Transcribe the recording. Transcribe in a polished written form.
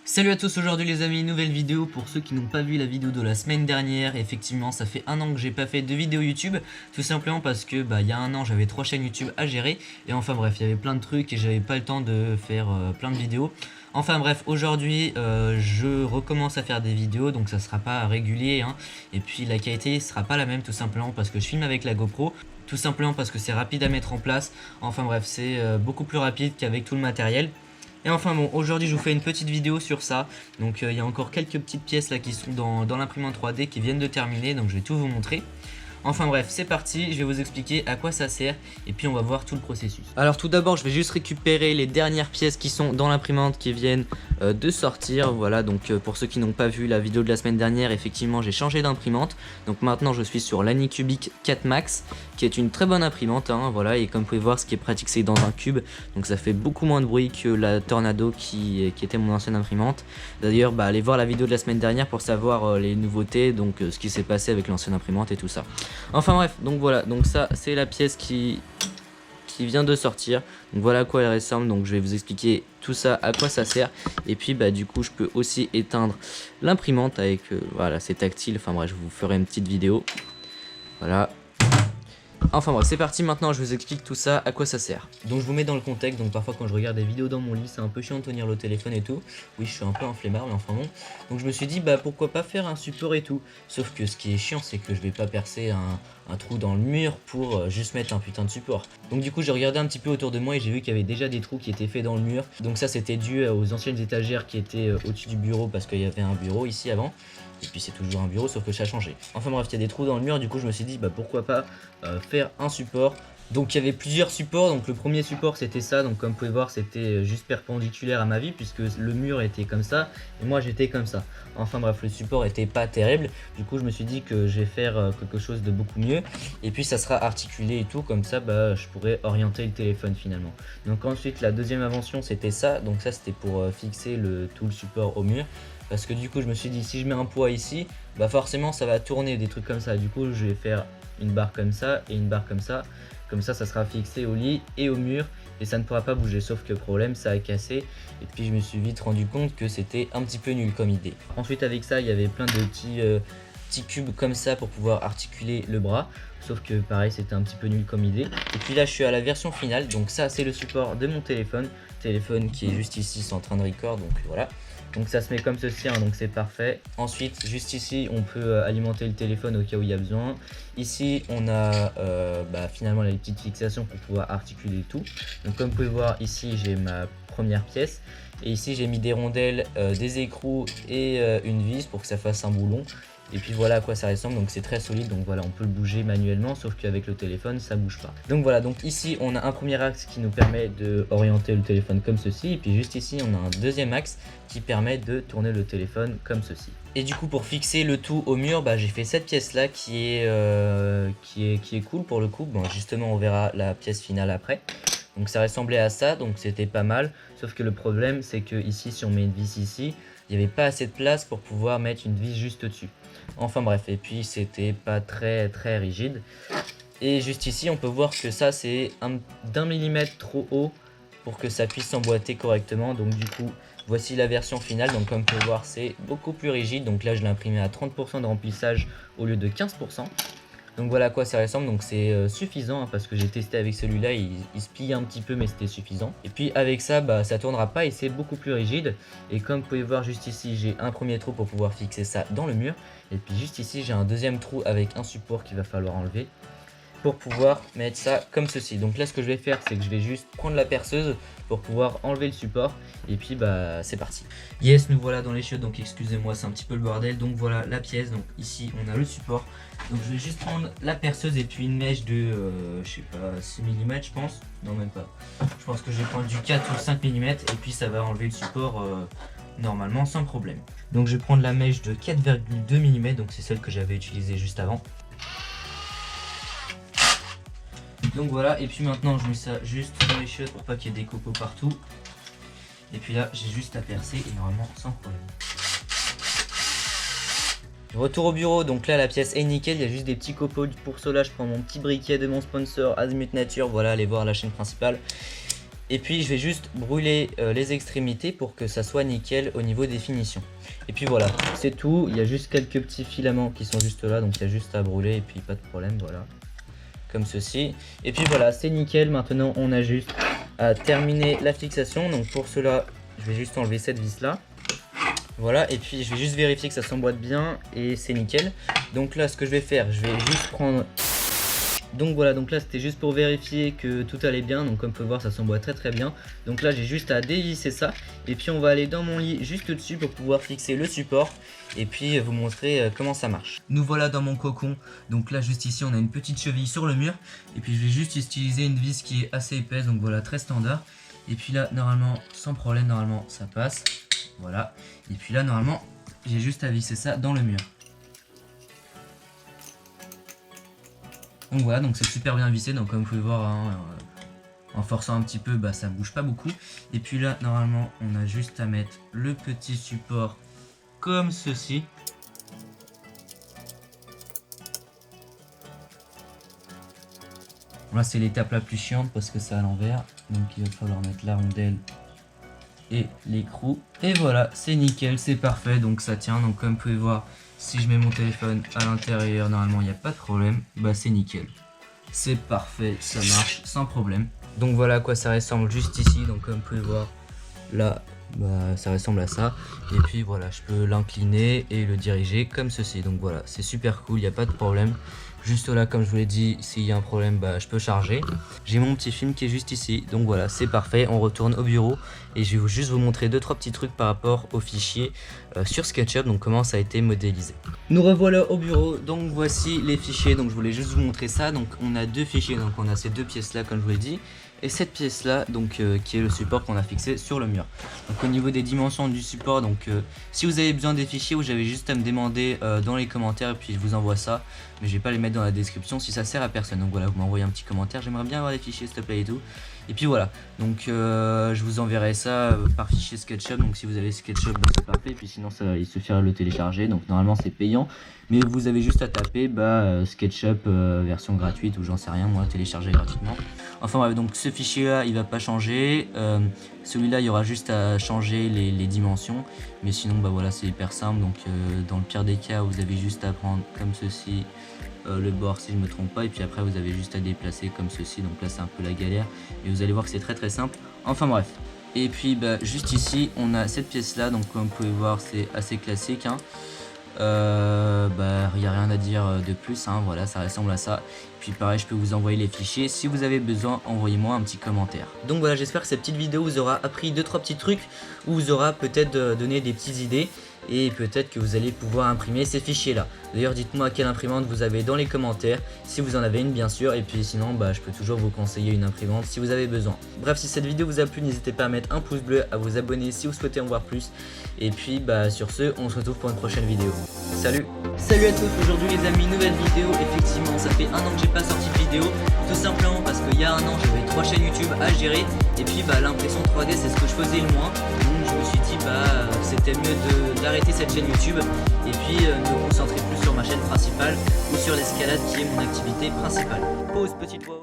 Salut à tous, aujourd'hui les amis, nouvelle vidéo pour ceux qui n'ont pas vu la vidéo de la semaine dernière. Effectivement, ça fait un an que j'ai pas fait de vidéo YouTube, tout simplement parce que il y a un an j'avais 3 chaînes YouTube à gérer et enfin bref, il y avait plein de trucs et j'avais pas le temps de faire plein de vidéos. Enfin bref, aujourd'hui je recommence à faire des vidéos, donc ça sera pas régulier hein. Et puis la qualité sera pas la même, tout simplement parce que je filme avec la GoPro, tout simplement parce que c'est rapide à mettre en place. Enfin bref, c'est beaucoup plus rapide qu'avec tout le matériel. Et enfin bon, aujourd'hui je vous fais une petite vidéo sur ça. Donc il y a encore quelques petites pièces là qui sont dans l'imprimante 3D qui viennent de terminer, donc je vais tout vous montrer. Enfin bref, c'est parti, je vais vous expliquer à quoi ça sert et puis on va voir tout le processus. Alors tout d'abord, je vais juste récupérer les dernières pièces qui sont dans l'imprimante qui viennent de sortir. Voilà, donc pour ceux qui n'ont pas vu la vidéo de la semaine dernière, effectivement j'ai changé d'imprimante. Donc maintenant je suis sur l'Anycubic 4 Max qui est une très bonne imprimante hein, voilà, et comme vous pouvez voir, ce qui est pratique c'est dans un cube, donc ça fait beaucoup moins de bruit que la Tornado qui était mon ancienne imprimante. D'ailleurs allez voir la vidéo de la semaine dernière pour savoir les nouveautés, donc ce qui s'est passé avec l'ancienne imprimante et tout ça. Enfin bref, donc voilà, donc ça c'est la pièce qui vient de sortir. Donc voilà à quoi elle ressemble, donc je vais vous expliquer tout ça, à quoi ça sert. Et puis du coup je peux aussi éteindre l'imprimante avec, voilà, c'est tactile, enfin bref, je vous ferai une petite vidéo. Voilà. Enfin bref, c'est parti, maintenant je vous explique tout ça, à quoi ça sert. Donc je vous mets dans le contexte, donc parfois quand je regarde des vidéos dans mon lit, c'est un peu chiant de tenir le téléphone et tout. Oui, je suis un peu un flemmard, mais enfin bon. Donc je me suis dit, pourquoi pas faire un support et tout. Sauf que ce qui est chiant, c'est que je vais pas percer un trou dans le mur pour juste mettre un putain de support. Donc du coup j'ai regardé un petit peu autour de moi et j'ai vu qu'il y avait déjà des trous qui étaient faits dans le mur. Donc ça c'était dû aux anciennes étagères qui étaient au-dessus du bureau parce qu'il y avait un bureau ici avant. Et puis c'est toujours un bureau sauf que ça a changé. Enfin bref, il y a des trous dans le mur, du coup je me suis dit pourquoi pas faire un support. Donc il y avait plusieurs supports, donc le premier support c'était ça, donc comme vous pouvez voir c'était juste perpendiculaire à ma vie puisque le mur était comme ça et moi j'étais comme ça. Enfin bref, le support était pas terrible, du coup je me suis dit que je vais faire quelque chose de beaucoup mieux et puis ça sera articulé et tout, comme ça je pourrais orienter le téléphone finalement. Donc ensuite la deuxième invention c'était ça, donc ça c'était pour fixer tout le support au mur. Parce que du coup je me suis dit si je mets un poids ici, forcément ça va tourner des trucs comme ça. Du coup je vais faire une barre comme ça et une barre comme ça. Comme ça sera fixé au lit et au mur et ça ne pourra pas bouger. Sauf que problème, ça a cassé et puis je me suis vite rendu compte que c'était un petit peu nul comme idée. Ensuite avec ça il y avait plein de petits cubes comme ça pour pouvoir articuler le bras. Sauf que pareil c'était un petit peu nul comme idée. Et puis là je suis à la version finale. Donc ça c'est le support de mon téléphone. Téléphone qui est juste ici, c'est en train de record, donc voilà. Donc ça se met comme ceci hein, donc c'est parfait. Ensuite juste ici on peut alimenter le téléphone au cas où il y a besoin. Ici on a finalement les petites fixations pour pouvoir articuler tout. Donc comme vous pouvez voir ici j'ai ma première pièce. Et ici j'ai mis des rondelles, des écrous et une vis pour que ça fasse un boulon. Et puis voilà à quoi ça ressemble, donc c'est très solide, donc voilà on peut le bouger manuellement sauf qu'avec le téléphone ça bouge pas. Donc voilà, donc ici on a un premier axe qui nous permet de orienter le téléphone comme ceci, et puis juste ici on a un deuxième axe qui permet de tourner le téléphone comme ceci. Et du coup pour fixer le tout au mur, j'ai fait cette pièce là qui est cool pour le coup. Bon justement on verra la pièce finale après. Donc ça ressemblait à ça, donc c'était pas mal. Sauf que le problème c'est que ici si on met une vis ici, il n'y avait pas assez de place pour pouvoir mettre une vis juste dessus. Enfin bref, et puis c'était pas très rigide. Et juste ici on peut voir que ça c'est d'1 millimètre trop haut pour que ça puisse s'emboîter correctement. Donc du coup voici la version finale. Donc comme vous pouvez voir c'est beaucoup plus rigide. Donc là je l'ai imprimé à 30% de remplissage au lieu de 15%. Donc voilà à quoi ça ressemble, donc c'est suffisant hein, parce que j'ai testé avec celui-là, il se plie un petit peu mais c'était suffisant. Et puis avec ça, ça tournera pas et c'est beaucoup plus rigide. Et comme vous pouvez voir juste ici, j'ai un premier trou pour pouvoir fixer ça dans le mur. Et puis juste ici, j'ai un deuxième trou avec un support qu'il va falloir enlever pour pouvoir mettre ça comme ceci. Donc là ce que je vais faire c'est que je vais juste prendre la perceuse pour pouvoir enlever le support et puis c'est parti. Yes, nous voilà dans les chiottes, donc excusez-moi c'est un petit peu le bordel. Donc voilà la pièce, donc ici on a le support. Donc je vais juste prendre la perceuse et puis une mèche de je sais pas 6 mm je pense. Non même pas. Je pense que je vais prendre du 4 ou 5 mm et puis ça va enlever le support normalement sans problème. Donc je vais prendre la mèche de 4,2 mm, donc c'est celle que j'avais utilisée juste avant. Donc voilà, et puis maintenant je mets ça juste dans les chiottes pour pas qu'il y ait des copeaux partout. Et puis là j'ai juste à percer et normalement sans problème. Retour au bureau, donc là la pièce est nickel, il y a juste des petits copeaux. Pour cela je prends mon petit briquet de mon sponsor Azimut Nature, voilà, allez voir la chaîne principale. Et puis je vais juste brûler les extrémités pour que ça soit nickel au niveau des finitions. Et puis voilà, c'est tout. Il y a juste quelques petits filaments qui sont juste là, donc il y a juste à brûler et puis pas de problème, voilà. Comme ceci. Et puis voilà, c'est nickel. Maintenant on a juste à terminer la fixation. Donc pour cela, je vais juste enlever cette vis là. Voilà, et puis je vais juste vérifier que ça s'emboîte bien et c'est nickel. Donc là, ce que je vais faire, je vais juste prendre... Donc voilà, donc là c'était juste pour vérifier que tout allait bien. Donc comme vous pouvez voir, ça s'emboîte très bien. Donc là j'ai juste à dévisser ça. Et puis on va aller dans mon lit juste dessus pour pouvoir fixer le support. Et puis vous montrer comment ça marche. Nous voilà dans mon cocon. Donc là juste ici on a une petite cheville sur le mur. Et puis je vais juste utiliser une vis qui est assez épaisse. Donc voilà, très standard. Et puis là normalement, sans problème, normalement ça passe. Voilà. Et puis là normalement j'ai juste à visser ça dans le mur. Donc voilà, donc c'est super bien vissé, donc comme vous pouvez voir, hein, en forçant un petit peu, bah, ça bouge pas beaucoup. Et puis là, normalement, on a juste à mettre le petit support comme ceci. Là, c'est l'étape la plus chiante parce que c'est à l'envers. Donc il va falloir mettre la rondelle et l'écrou. Et voilà, c'est nickel, c'est parfait, donc ça tient. Donc comme vous pouvez voir, si je mets mon téléphone à l'intérieur, normalement il n'y a pas de problème. Bah c'est nickel, c'est parfait, ça marche sans problème. Donc voilà à quoi ça ressemble juste ici. Donc comme vous pouvez voir, là bah, ça ressemble à ça. Et puis voilà, je peux l'incliner et le diriger comme ceci. Donc voilà, c'est super cool, il n'y a pas de problème. Juste là, comme je vous l'ai dit, s'il y a un problème, bah, je peux charger. J'ai mon petit film qui est juste ici. Donc voilà, c'est parfait. On retourne au bureau et je vais juste vous montrer 2-3 petits trucs par rapport au fichier sur SketchUp. Donc comment ça a été modélisé. Nous revoilà au bureau. Donc voici les fichiers. Donc je voulais juste vous montrer ça. Donc on a deux fichiers. Donc on a ces deux pièces là, comme je vous l'ai dit. Et cette pièce là, donc qui est le support qu'on a fixé sur le mur. Donc au niveau des dimensions du support, donc si vous avez besoin des fichiers, vous avez juste à me demander dans les commentaires et puis je vous envoie ça. Mais je vais pas les mettre dans la description si ça sert à personne. Donc voilà, vous m'envoyez un petit commentaire, j'aimerais bien avoir les fichiers s'il te plaît et tout. Et puis voilà, donc je vous enverrai ça par fichier SketchUp. Donc si vous avez SketchUp, bah, c'est parfait. Et puis sinon ça, il suffira de le télécharger. Donc normalement c'est payant, mais vous avez juste à taper SketchUp version gratuite ou j'en sais rien, moi, télécharger gratuitement. Enfin bref, donc ce fichier là il va pas changer. Celui-là il y aura juste à changer les dimensions. Mais sinon bah voilà, c'est hyper simple. Donc dans le pire des cas, vous avez juste à prendre comme ceci le bord si je me trompe pas, et puis après vous avez juste à déplacer comme ceci. Donc là c'est un peu la galère et vous allez voir que c'est très simple. Enfin bref, et puis bah, juste ici on a cette pièce là. Donc comme vous pouvez voir, c'est assez classique, hein. Bah il n'y a rien à dire de plus, hein. Voilà, ça ressemble à ça. Puis pareil, je peux vous envoyer les fichiers. Si vous avez besoin, envoyez-moi un petit commentaire. Donc voilà, j'espère que cette petite vidéo vous aura appris 2-3 petits trucs, ou vous aura peut-être donné des petites idées. Et peut-être que vous allez pouvoir imprimer ces fichiers là. D'ailleurs dites-moi quelle imprimante vous avez dans les commentaires, si vous en avez une bien sûr. Et puis sinon bah, je peux toujours vous conseiller une imprimante si vous avez besoin. Bref, si cette vidéo vous a plu, n'hésitez pas à mettre un pouce bleu, à vous abonner si vous souhaitez en voir plus. Et puis bah, sur ce, on se retrouve pour une prochaine vidéo. Salut. Salut à tous, aujourd'hui les amis, nouvelle vidéo. Effectivement ça fait un an que j'ai pas sorti de vidéo, tout simplement parce qu'il y a un an j'avais 3 chaînes YouTube à gérer. Et puis bah, l'impression 3D c'est ce que je faisais le moins. Donc je me suis dit bah c'était mieux d'arrêter cette chaîne YouTube et puis de me concentrer plus sur ma chaîne principale ou sur l'escalade qui est mon activité principale. Pause, petite voix.